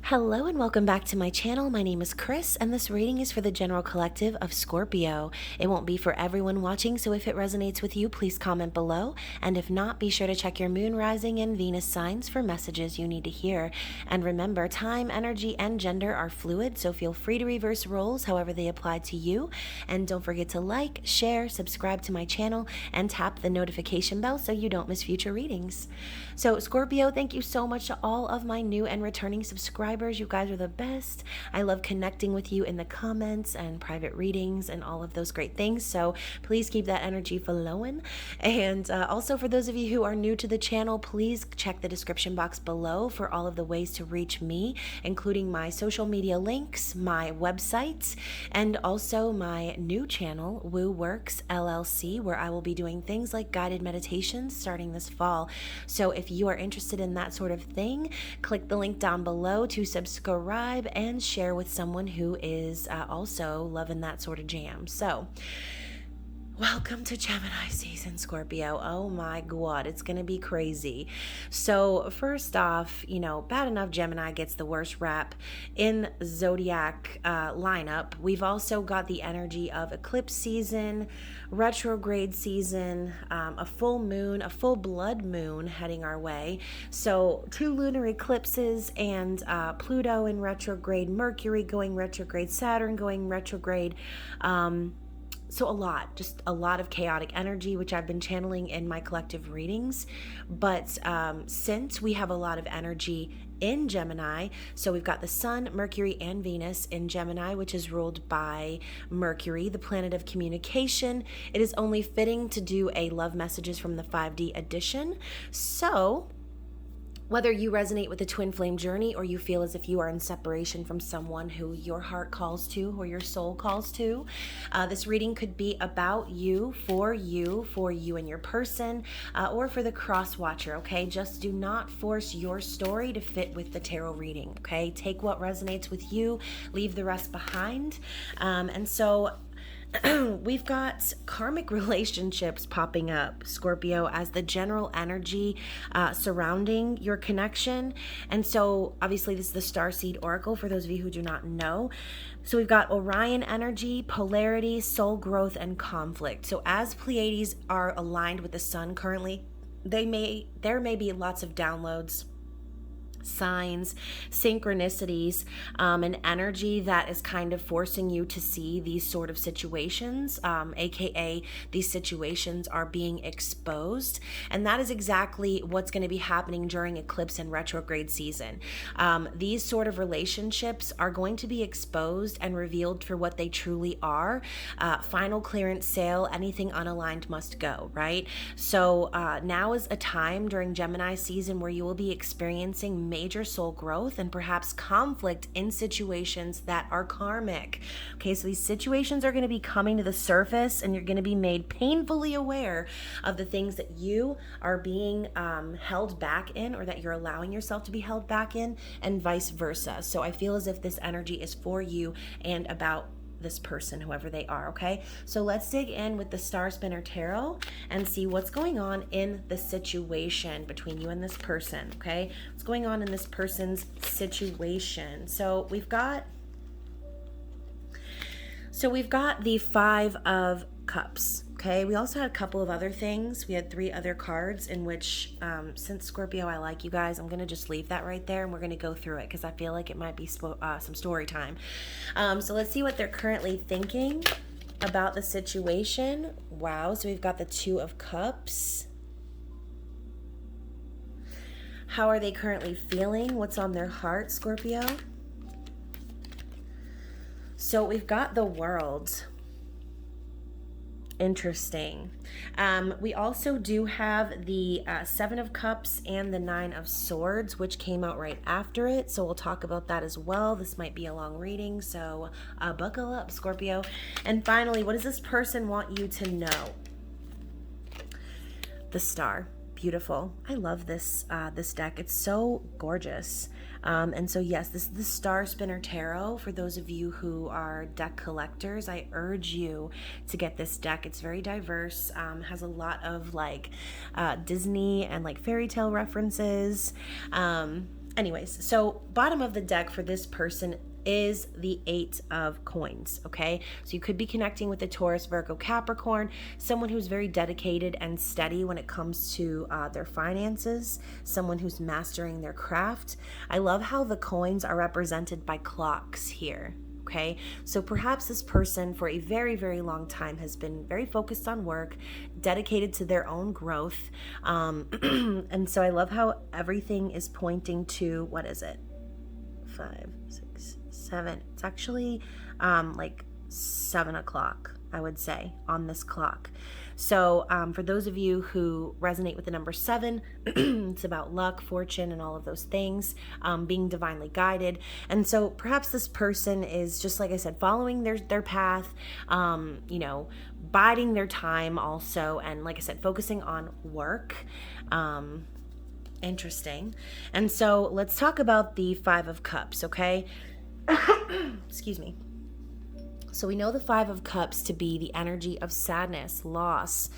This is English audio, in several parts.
Hello and welcome back to my channel. My name is Chris and this reading is for the general collective of Scorpio. It won't be for everyone watching, so if it resonates with you, please comment below. And if not, be sure to check your moon, rising, and Venus signs for messages you need to hear. And remember, time, energy, and gender are fluid, so feel free to reverse roles however they apply to you. And don't forget to like, share, subscribe to my channel, and tap the notification bell so you don't miss future readings. So Scorpio, thank you so much to all of my new and returning subscribers. You guys are the best. I love connecting with you in the comments and private readings and all of those great things. So please keep that energy flowing. And also for those of you who are new to the channel, please check the description box below for all of the ways to reach me, including my social media links, my website, and also my new channel, Woo Works LLC, where I will be doing things like guided meditations starting this fall. So if you are interested in that sort of thing, click the link down below to subscribe and share with someone who is also loving that sort of jam. So welcome to Gemini season, Scorpio. Oh my God, it's going to be crazy. So first off, bad enough Gemini gets the worst rap in zodiac lineup. We've also got the energy of eclipse season, retrograde season, a full moon, a full blood moon heading our way. So 2 lunar eclipses and Pluto in retrograde, Mercury going retrograde, Saturn going retrograde. So just a lot of chaotic energy, which I've been channeling in my collective readings. But since we have a lot of energy in Gemini, so we've got the Sun, Mercury, and Venus in Gemini, which is ruled by Mercury, the planet of communication, it is only fitting to do a love messages from the 5D edition. So whether you resonate with the twin flame journey or you feel as if you are in separation from someone who your heart calls to or your soul calls to, this reading could be about you and your person, or for the cross watcher, okay? Just do not force your story to fit with the tarot reading, okay? Take what resonates with you, leave the rest behind. And so we've got karmic relationships popping up, Scorpio, as the general energy surrounding your connection. And so obviously this is the Starseed Oracle for those of you who do not know. So we've got Orion energy, polarity, soul growth, and conflict. So as Pleiades are aligned with the sun currently, there may be lots of downloads, signs, synchronicities, an energy that is kind of forcing you to see these sort of situations, aka these situations are being exposed. And that is exactly what's going to be happening during eclipse and retrograde season. These sort of relationships are going to be exposed and revealed for what they truly are. Final clearance sale, anything unaligned must go, right? So now is a time during Gemini season where you will be experiencing major soul growth and perhaps conflict in situations that are karmic. Okay, so these situations are going to be coming to the surface and you're going to be made painfully aware of the things that you are being held back in, or that you're allowing yourself to be held back in, and vice versa. So I feel as if this energy is for you and about this person, whoever they are, okay? So let's dig in with the Star Spinner Tarot and see what's going on in the situation between you and this person, okay? What's going on in this person's situation? So we've got the 5 of Cups, okay? We also had a couple of other things. We had 3 other cards in which, since Scorpio, I like you guys, I'm going to just leave that right there and we're going to go through it because I feel like it might be some story time. So let's see what they're currently thinking about the situation. Wow, so we've got the 2 of Cups. How are they currently feeling? What's on their heart, Scorpio? So we've got the World. Interesting. We also do have the 7 of Cups and the 9 of Swords, which came out right after it. So we'll talk about that as well. This might be a long reading, so buckle up, Scorpio. And finally, what does this person want you to know? The Star. Beautiful. I love this this deck. It's so gorgeous. And so yes, this is the Star Spinner Tarot. For those of you who are deck collectors, I urge you to get this deck. It's very diverse, has a lot of like Disney and like fairy tale references. Anyways, so bottom of the deck for this person is the 8 of coins, okay? So you could be connecting with a Taurus, Virgo, Capricorn, someone who's very dedicated and steady when it comes to their finances, someone who's mastering their craft. I love how the coins are represented by clocks here. Okay, so perhaps this person for a very, very long time has been very focused on work, dedicated to their own growth. And so I love how everything is pointing to, what is it? 5, 6, 7. It's actually like 7 o'clock, I would say, on this clock. So for those of you who resonate with the number 7, it's about luck, fortune, and all of those things, being divinely guided. And so perhaps this person is, just like I said, following their path, biding their time also, and like I said, focusing on work. Interesting. And so let's talk about the 5 of Cups, okay? Excuse me. So we know the 5 of Cups to be the energy of sadness, loss,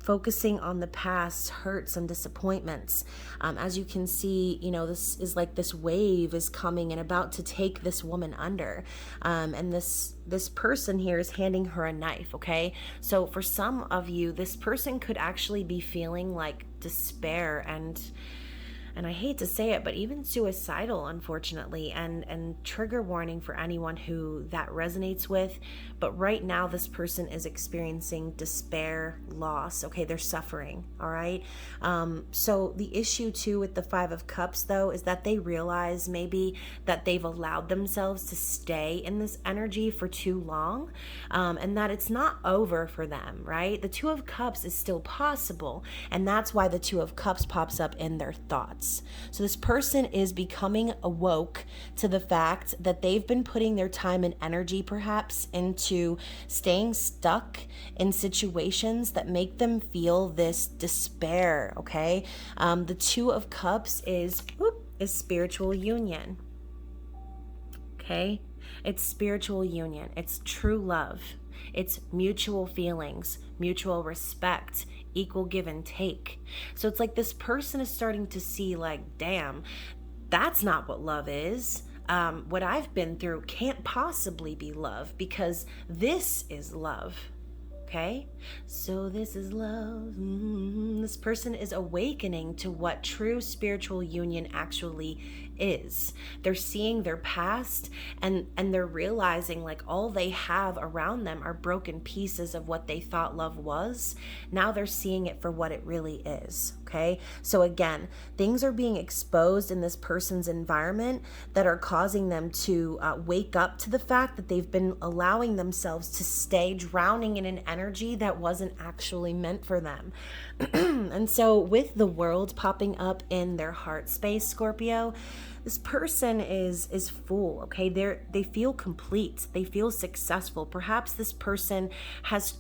focusing on the past, hurts and disappointments. As you can see, this is like this wave is coming and about to take this woman under. And this person here is handing her a knife, okay? So for some of you, this person could actually be feeling like despair and I hate to say it, but even suicidal, unfortunately, and trigger warning for anyone who that resonates with. But right now, this person is experiencing despair, loss. Okay, they're suffering. All right. So the issue too with the 5 of Cups, though, is that they realize maybe that they've allowed themselves to stay in this energy for too long, and that it's not over for them. Right. The 2 of Cups is still possible, and that's why the 2 of Cups pops up in their thoughts. So this person is becoming awoke to the fact that they've been putting their time and energy perhaps into staying stuck in situations that make them feel this despair, okay? The 2 of Cups is spiritual union, okay? It's spiritual union. It's true love. It's mutual feelings, mutual respect, equal give and take. So it's like this person is starting to see like, damn, that's not what love is. What I've been through can't possibly be love because this is love. Okay, so this is love. This person is awakening to what true spiritual union actually is. They're seeing their past and they're realizing like all they have around them are broken pieces of what they thought love was. Now they're seeing it for what it really is. Okay, so again, things are being exposed in this person's environment that are causing them to wake up to the fact that they've been allowing themselves to stay drowning in an energy that wasn't actually meant for them. And so with the World popping up in their heart space, Scorpio, this person is full, okay? They feel complete. They feel successful. Perhaps this person has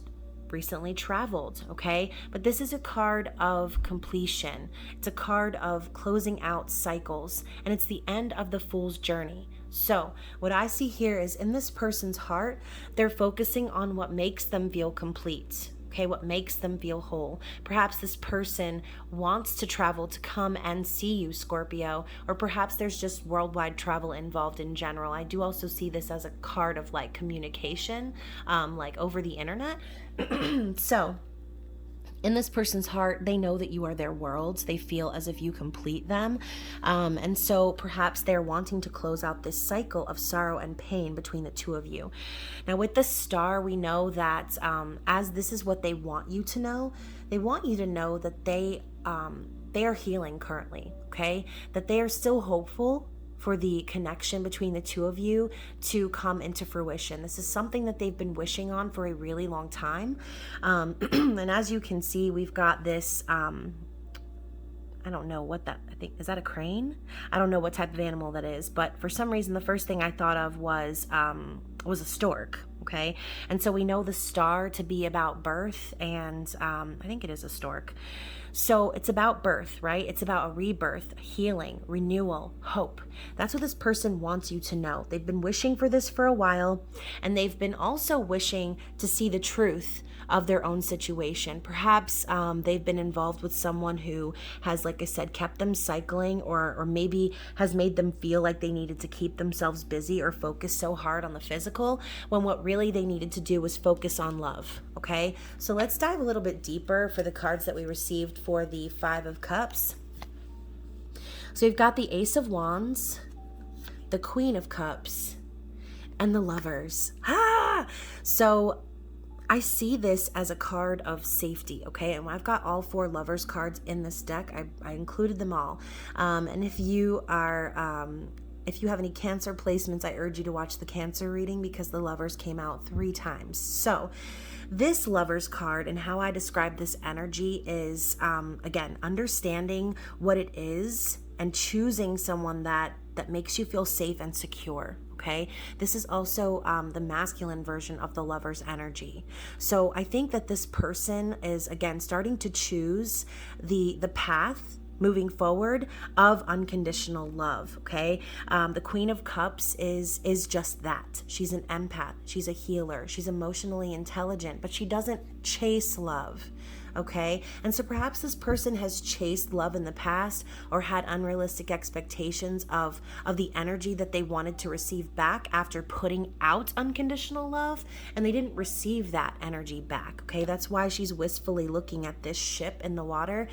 recently traveled, okay? But this is a card of completion. It's a card of closing out cycles, and it's the end of the Fool's journey. So what I see here is in this person's heart, they're focusing on what makes them feel complete. Okay, what makes them feel whole. Perhaps this person wants to travel to come and see you, Scorpio, or perhaps there's just worldwide travel involved in general. I do also see this as a card of like communication, like over the internet. So in this person's heart, they know that you are their worlds. They feel as if you complete them. And so perhaps they're wanting to close out this cycle of sorrow and pain between the 2 of you. Now with the Star, we know that as this is what they want you to know, they want you to know that they are healing currently, okay? That they are still hopeful for the connection between the 2 of you to come into fruition. This is something that they've been wishing on for a really long time. And as you can see, we've got this, I don't know what that, I think, is that a crane? I don't know what type of animal that is, but for some reason, the first thing I thought of was a stork. Okay. And so we know the star to be about birth, and I think it is a stork. So it's about birth, right? It's about a rebirth, healing, renewal, hope. That's what this person wants you to know. They've been wishing for this for a while, and they've been also wishing to see the truth of their own situation. Perhaps they've been involved with someone who has, like I said, kept them cycling, or maybe has made them feel like they needed to keep themselves busy or focus so hard on the physical, when what really they needed to do was focus on love. Okay, so let's dive a little bit deeper for the cards that we received for the Five of Cups. So we've got the Ace of Wands, the Queen of Cups, and the Lovers. So I see this as a card of safety, okay? And I've got all 4 Lovers cards in this deck. I included them all. And if you are... if you have any Cancer placements, I urge you to watch the Cancer reading, because the Lovers came out 3 times. So this Lovers card, and how I describe this energy is, again, understanding what it is and choosing someone that makes you feel safe and secure. Okay, this is also the masculine version of the Lover's energy. So I think that this person is, again, starting to choose the path moving forward of unconditional love. Okay, the Queen of Cups is just that. She's an empath, she's a healer, she's emotionally intelligent, but she doesn't chase love. Okay, and so perhaps this person has chased love in the past, or had unrealistic expectations of the energy that they wanted to receive back after putting out unconditional love, and they didn't receive that energy back. Okay, that's why she's wistfully looking at this ship in the water.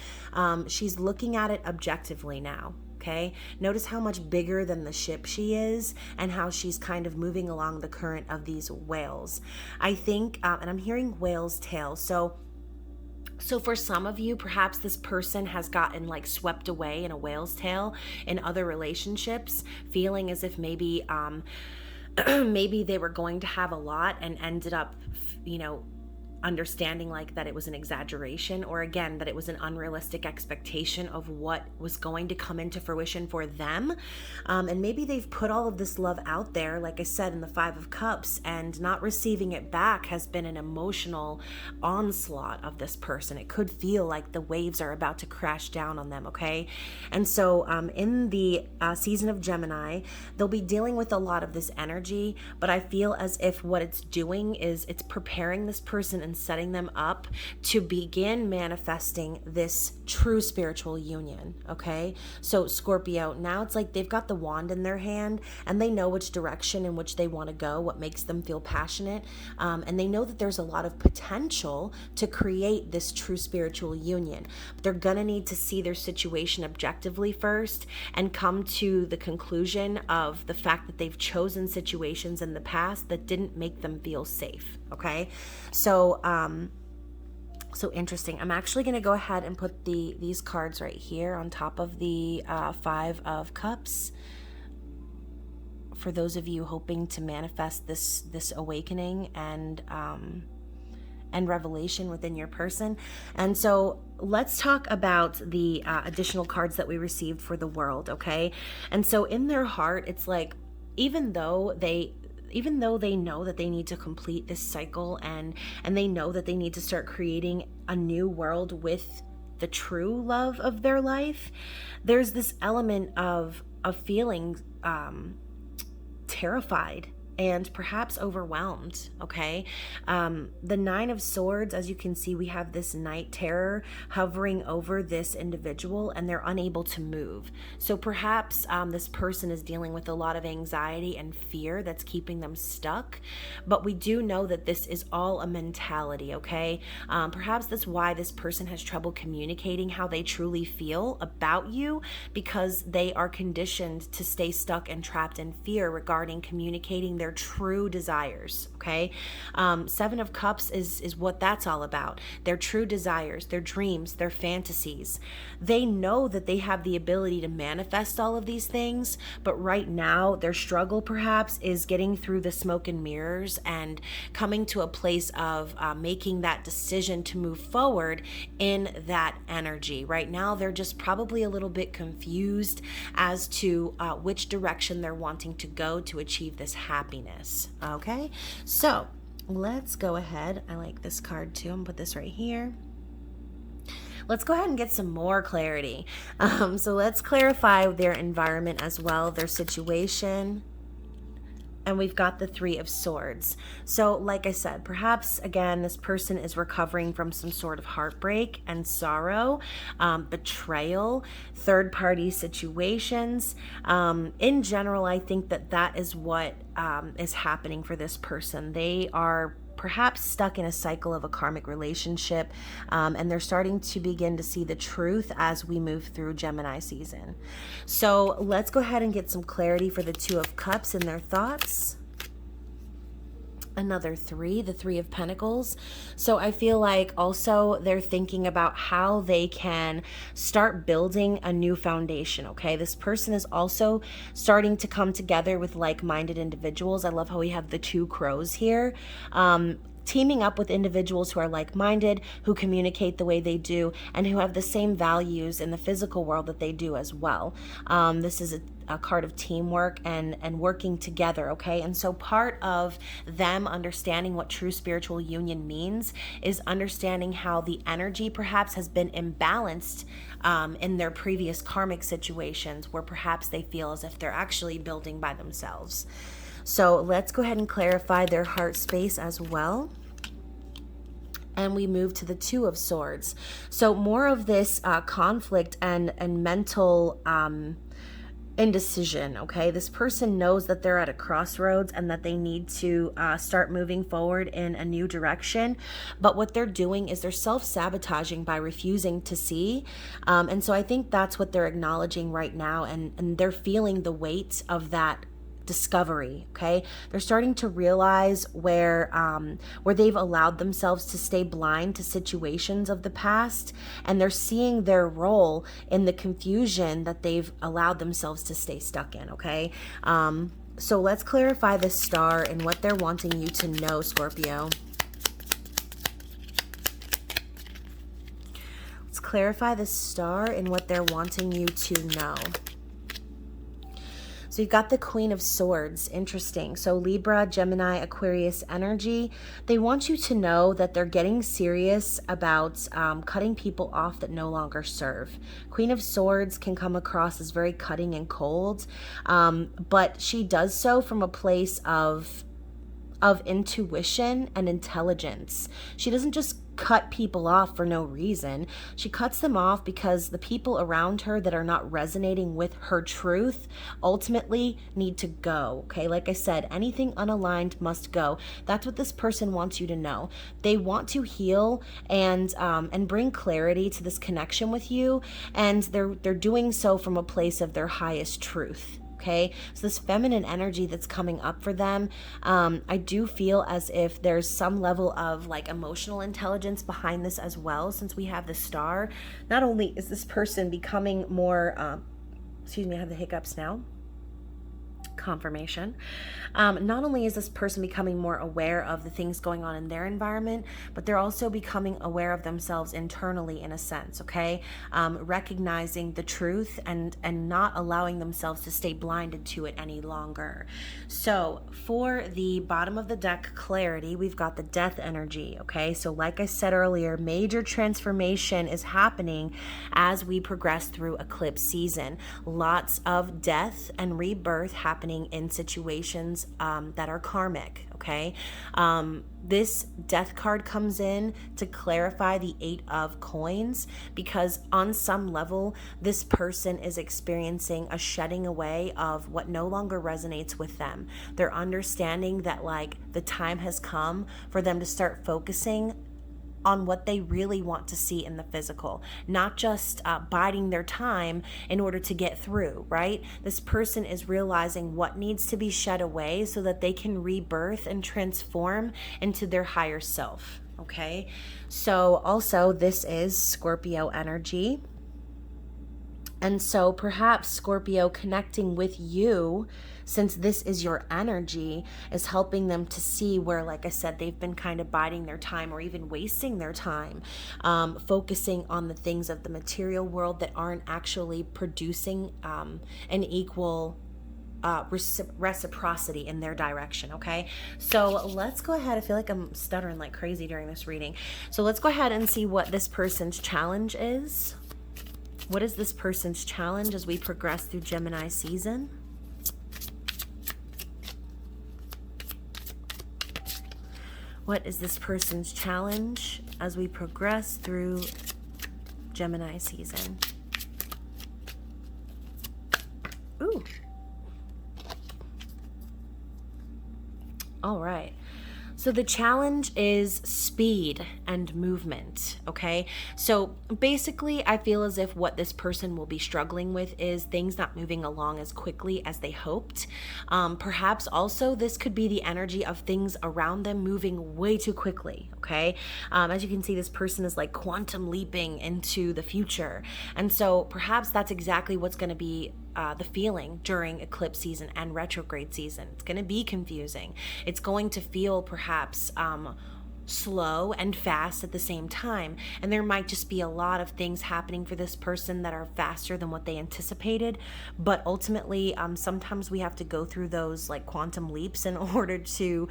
She's looking at it objectively now. Okay, notice how much bigger than the ship she is, and how she's kind of moving along the current of these whales. I think, and I'm hearing whale's tail. So for some of you, perhaps this person has gotten like swept away in a whale's tail in other relationships, feeling as if maybe maybe they were going to have a lot and ended up, understanding like that it was an exaggeration, or again, that it was an unrealistic expectation of what was going to come into fruition for them. And maybe they've put all of this love out there, like I said, in the Five of Cups, and not receiving it back has been an emotional onslaught of this person. It could feel like the waves are about to crash down on them. Okay, and so in the season of Gemini, they'll be dealing with a lot of this energy, but I feel as if what it's doing is it's preparing this person and setting them up to begin manifesting this true spiritual union. Okay, so Scorpio, now it's like they've got the wand in their hand, and they know which direction in which they want to go, what makes them feel passionate, and they know that there's a lot of potential to create this true spiritual union. But they're gonna need to see their situation objectively first, and come to the conclusion of the fact that they've chosen situations in the past that didn't make them feel safe. Okay, so interesting. I'm actually going to go ahead and put these cards right here on top of the Five of Cups, for those of you hoping to manifest this awakening and revelation within your person. And so let's talk about the additional cards that we received for the World. Okay, and so in their heart, it's like, even though they know that they need to complete this cycle, and they know that they need to start creating a new world with the true love of their life, there's this element of feeling terrified and perhaps overwhelmed. Okay, the Nine of Swords, as you can see, we have this night terror hovering over this individual, and they're unable to move. So perhaps this person is dealing with a lot of anxiety and fear that's keeping them stuck, but we do know that this is all a mentality. Okay, perhaps that's why this person has trouble communicating how they truly feel about you, because they are conditioned to stay stuck and trapped in fear regarding communicating their true desires. Okay, Seven of Cups is what that's all about. Their true desires, their dreams, their fantasies. They know that they have the ability to manifest all of these things, but right now their struggle perhaps is getting through the smoke and mirrors and coming to a place of making that decision to move forward in that energy. Right now they're just probably a little bit confused as to which direction they're wanting to go to achieve this happiness. happiness. Okay, so let's go ahead. I like this card too. I'm gonna put this right here. Let's go ahead and get some more clarity. So let's clarify their environment as well, their situation. And we've got the Three of Swords. So like I said, perhaps again, this person is recovering from some sort of heartbreak and sorrow, betrayal, third-party situations. In general, I think that is what is happening for this person. They are perhaps stuck in a cycle of a karmic relationship, and they're starting to begin to see the truth as we move through Gemini season. So let's go ahead and get some clarity for the Two of Cups and their thoughts. Another three, the Three of Pentacles. So I feel like also they're thinking about how they can start building a new foundation, okay? This person is also starting to come together with like-minded individuals. I love how we have the two crows here. Teaming up with individuals who are like-minded, who communicate the way they do, and who have the same values in the physical world that they do as well. This is a card of teamwork and working together, okay? And so part of them understanding what true spiritual union means is understanding how the energy perhaps has been imbalanced in their previous karmic situations, where perhaps they feel as if they're actually building by themselves. So let's go ahead and clarify their heart space as well. And we move to the Two of Swords. So more of this conflict and mental indecision, okay? This person knows that they're at a crossroads and that they need to start moving forward in a new direction. But what they're doing is they're self-sabotaging by refusing to see. And so I think that's what they're acknowledging right now. And they're feeling the weight of that discovery, okay? They're starting to realize where they've allowed themselves to stay blind to situations of the past, and they're seeing their role in the confusion that they've allowed themselves to stay stuck in, okay? So let's clarify the Star and what they're wanting you to know, Scorpio. Let's clarify the Star and what they're wanting you to know. So you've got the Queen of Swords. Interesting. So Libra, Gemini, Aquarius energy. They want you to know that they're getting serious about cutting people off that no longer serve. Queen of Swords can come across as very cutting and cold, but she does so from a place of intuition and intelligence. She doesn't just cut people off for no reason. She cuts them off because the people around her that are not resonating with her truth ultimately need to go, okay? Like I said, anything unaligned must go. That's what this person wants you to know. They want to heal and bring clarity to this connection with you, and they're doing so from a place of their highest truth. Okay, so this feminine energy that's coming up for them, I do feel as if there's some level of like emotional intelligence behind this as well, since we have the Star. Not only is this person becoming more, excuse me, I have the hiccups now. Confirmation. Not only is this person becoming more aware of the things going on in their environment, but they're also becoming aware of themselves internally in a sense, okay? Recognizing the truth and not allowing themselves to stay blinded to it any longer. So for the bottom of the deck clarity, we've got the Death energy, okay? So like I said earlier, major transformation is happening as we progress through eclipse season. Lots of death and rebirth happening in situations that are karmic, okay? This Death card comes in to clarify the Eight of Coins, because on some level, this person is experiencing a shedding away of what no longer resonates with them. They're understanding that like the time has come for them to start focusing on what they really want to see in the physical, not just biding their time in order to get through, right? This person is realizing what needs to be shed away so that they can rebirth and transform into their higher self, okay? So also this is Scorpio energy. And so perhaps Scorpio connecting with you, since this is your energy, is helping them to see where, like I said, they've been kind of biding their time or even wasting their time, focusing on the things of the material world that aren't actually producing an equal reciprocity in their direction, okay? So let's go ahead. I feel like I'm stuttering like crazy during this reading. So let's go ahead and see what this person's challenge is. What is this person's challenge as we progress through Gemini season? What is this person's challenge as we progress through Gemini season? Ooh. All right. So the challenge is speed and movement, okay? So basically, I feel as if what this person will be struggling with is things not moving along as quickly as they hoped. Perhaps also this could be the energy of things around them moving way too quickly, okay? As you can see, this person is like quantum leaping into the future. And so perhaps that's exactly what's going to be the feeling during eclipse season and retrograde season. It's going to be confusing. It's going to feel perhaps slow and fast at the same time. And there might just be a lot of things happening for this person that are faster than what they anticipated. But ultimately, sometimes we have to go through those like quantum leaps in order to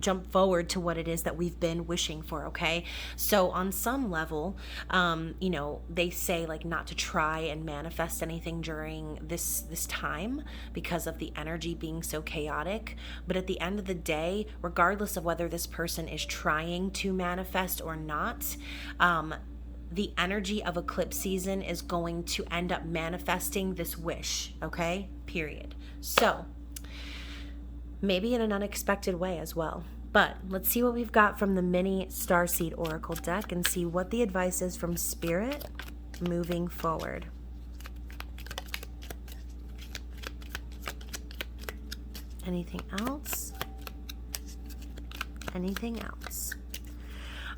jump forward to what it is that we've been wishing for, okay? So on some level, you know, they say like not to try and manifest anything during this time because of the energy being so chaotic. But at the end of the day, regardless of whether this person is trying to manifest or not, the energy of eclipse season is going to end up manifesting this wish, okay? Period. So maybe in an unexpected way as well. But let's see what we've got from the mini Starseed Oracle deck and see what the advice is from Spirit moving forward. Anything else? Anything else?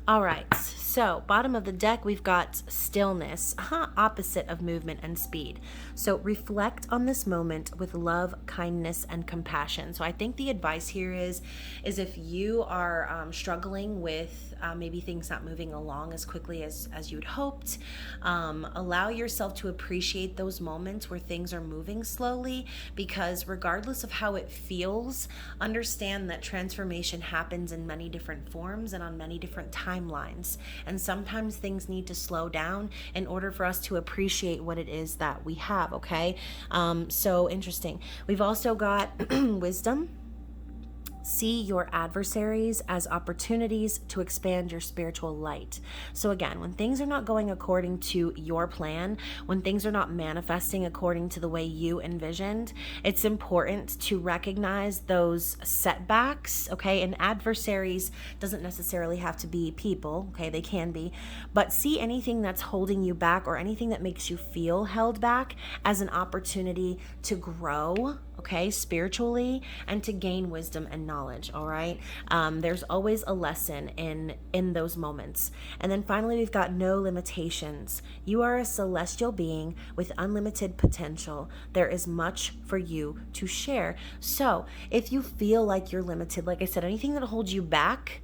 All right, so bottom of the deck, we've got stillness, opposite of movement and speed. So reflect on this moment with love, kindness, and compassion. So I think the advice here is if you are struggling with maybe things not moving along as quickly as you'd hoped, allow yourself to appreciate those moments where things are moving slowly, because regardless of how it feels, understand that transformation happens in many different forms and on many different timelines. And sometimes things need to slow down in order for us to appreciate what it is that we have, okay? So interesting. We've also got wisdom. See your adversaries as opportunities to expand your spiritual light. So again, when things are not going according to your plan, when things are not manifesting according to the way you envisioned, it's important to recognize those setbacks, okay? And adversaries doesn't necessarily have to be people, okay? They can be, but see anything that's holding you back or anything that makes you feel held back as an opportunity to grow, okay, spiritually, and to gain wisdom and knowledge, all right? There's always a lesson in those moments. And then finally, we've got no limitations. You are a celestial being with unlimited potential. There is much for you to share. So if you feel like you're limited, like I said, anything that holds you back,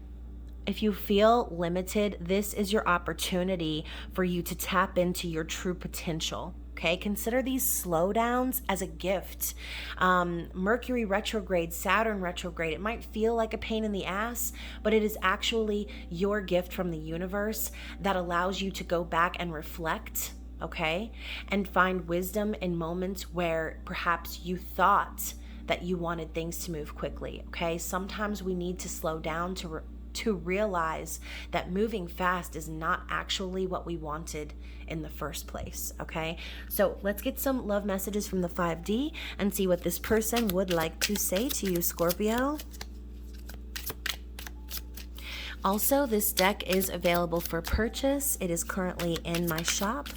if you feel limited, this is your opportunity for you to tap into your true potential. Okay, consider these slowdowns as a gift. Mercury retrograde, Saturn retrograde, it might feel like a pain in the ass, but it is actually your gift from the universe that allows you to go back and reflect, okay, and find wisdom in moments where perhaps you thought that you wanted things to move quickly, okay? Sometimes we need to slow down to realize that moving fast is not actually what we wanted in the first place, okay? So let's get some love messages from the 5D and see what this person would like to say to you, Scorpio. Also, this deck is available for purchase. It is currently in my shop,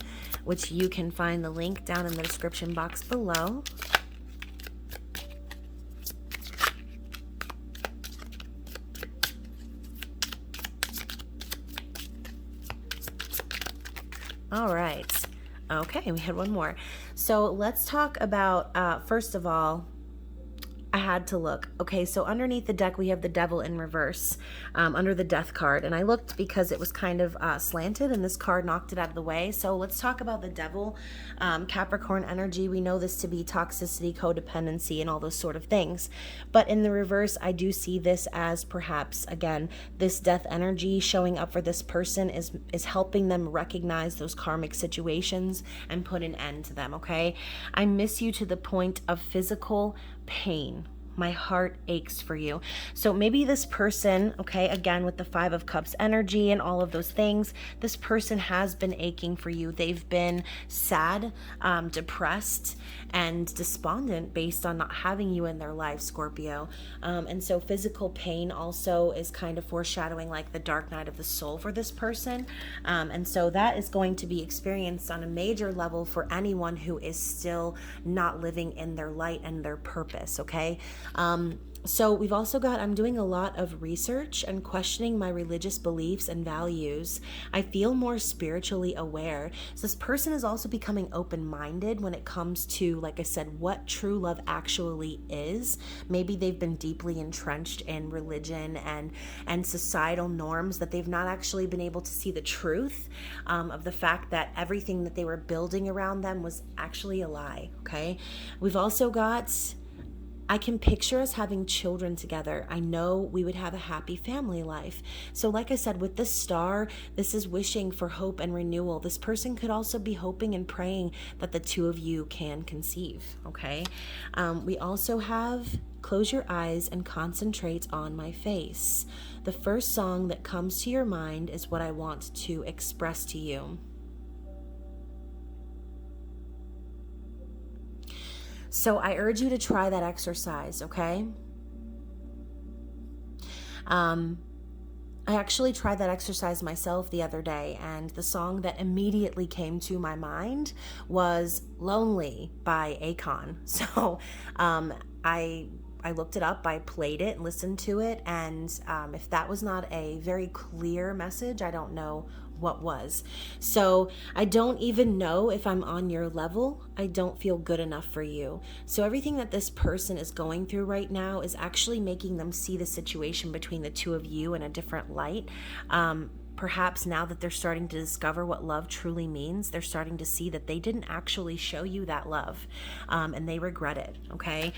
which you can find the link down in the description box below. All right. Okay, we had one more. So let's talk about, first of all, I had to look. Okay, so underneath the deck, we have the Devil in reverse under the Death card. And I looked because it was kind of slanted and this card knocked it out of the way. So let's talk about the Devil, Capricorn energy. We know this to be toxicity, codependency, and all those sort of things. But in the reverse, I do see this as perhaps, again, this death energy showing up for this person is helping them recognize those karmic situations and put an end to them, okay? I miss you to the point of physical pain. My heart aches for you. So maybe this person, okay, again with the Five of Cups energy and all of those things, this person has been aching for you. They've been sad, depressed, and despondent based on not having you in their life, Scorpio. And so physical pain also is kind of foreshadowing like the dark night of the soul for this person. And so that is going to be experienced on a major level for anyone who is still not living in their light and their purpose, okay? So we've also got, I'm doing a lot of research and questioning my religious beliefs and values. I feel more spiritually aware. So this person is also becoming open-minded when it comes to, like I said, what true love actually is. Maybe they've been deeply entrenched in religion and societal norms that they've not actually been able to see the truth of the fact that everything that they were building around them was actually a lie, okay? We've also got, I can picture us having children together. I know we would have a happy family life. So like I said, with this star, this is wishing for hope and renewal. This person could also be hoping and praying that the two of you can conceive, okay? We also have close your eyes and concentrate on my face. The first song that comes to your mind is what I want to express to you. So I urge you to try that exercise, okay? I actually tried that exercise myself the other day, and the song that immediately came to my mind was Lonely by Akon. So I looked it up, I played it, listened to it, and if that was not a very clear message, I don't know what was. So I don't even know if I'm on your level. I don't feel good enough for you. So everything that this person is going through right now is actually making them see the situation between the two of you in a different light. Perhaps now that they're starting to discover what love truly means, they're starting to see that they didn't actually show you that love, and they regret it, okay?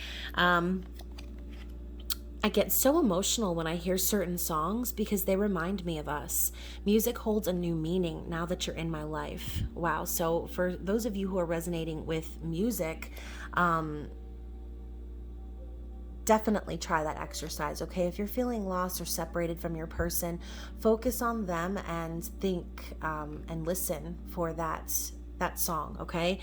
I get so emotional when I hear certain songs because they remind me of us. Music holds a new meaning now that you're in my life. Wow. So for those of you who are resonating with music, definitely try that exercise, okay? If you're feeling lost or separated from your person, focus on them and think and listen for that song, okay?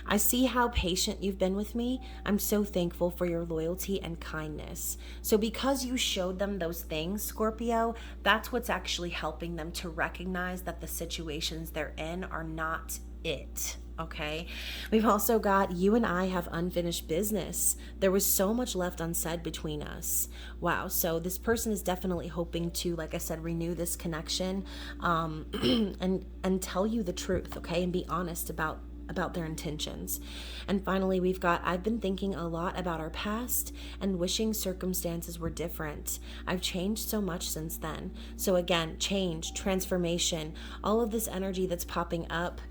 I see how patient you've been with me. I'm so thankful for your loyalty and kindness. So because you showed them those things, Scorpio, that's what's actually helping them to recognize that the situations they're in are not it, okay? We've also got, you and I have unfinished business. There was so much left unsaid between us. Wow. So this person is definitely hoping to, like I said, renew this connection, and tell you the truth, okay? And be honest about their intentions. And finally, we've got, I've been thinking a lot about our past and wishing circumstances were different. I've changed so much since then. So again, change, transformation, all of this energy that's popping up.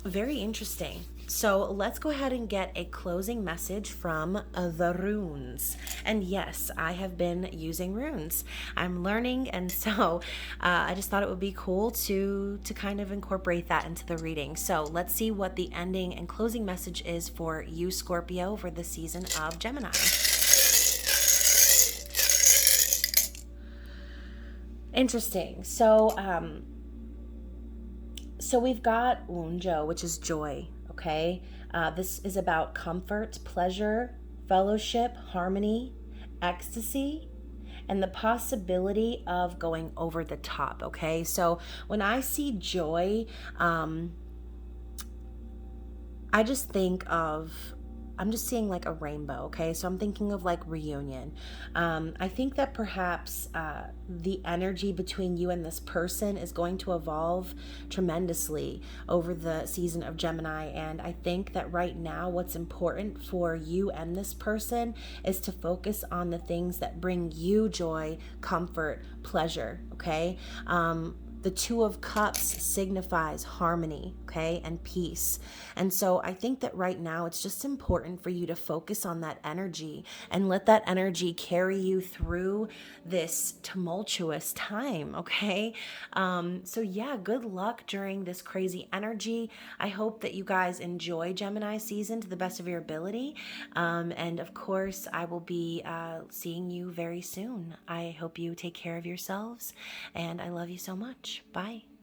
Very interesting. So let's go ahead and get a closing message from the runes. And yes, I have been using runes. I'm learning, and so I just thought it would be cool to kind of incorporate that into the reading. So let's see what the ending and closing message is for you, Scorpio, for the season of Gemini. Interesting. So we've got Wunjo, which is joy, okay? This is about comfort, pleasure, fellowship, harmony, ecstasy, and the possibility of going over the top, okay? So when I see joy, I just think of I'm just seeing like a rainbow, okay? So I'm thinking of like reunion. I think that perhaps the energy between you and this person is going to evolve tremendously over the season of Gemini. And I think that right now, what's important for you and this person is to focus on the things that bring you joy, comfort, pleasure, okay? The Two of Cups signifies harmony, okay, and peace. And so I think that right now it's just important for you to focus on that energy and let that energy carry you through this tumultuous time, okay? So yeah, good luck during this crazy energy. I hope that you guys enjoy Gemini season to the best of your ability. And of course, I will be seeing you very soon. I hope you take care of yourselves, and I love you so much. Bye.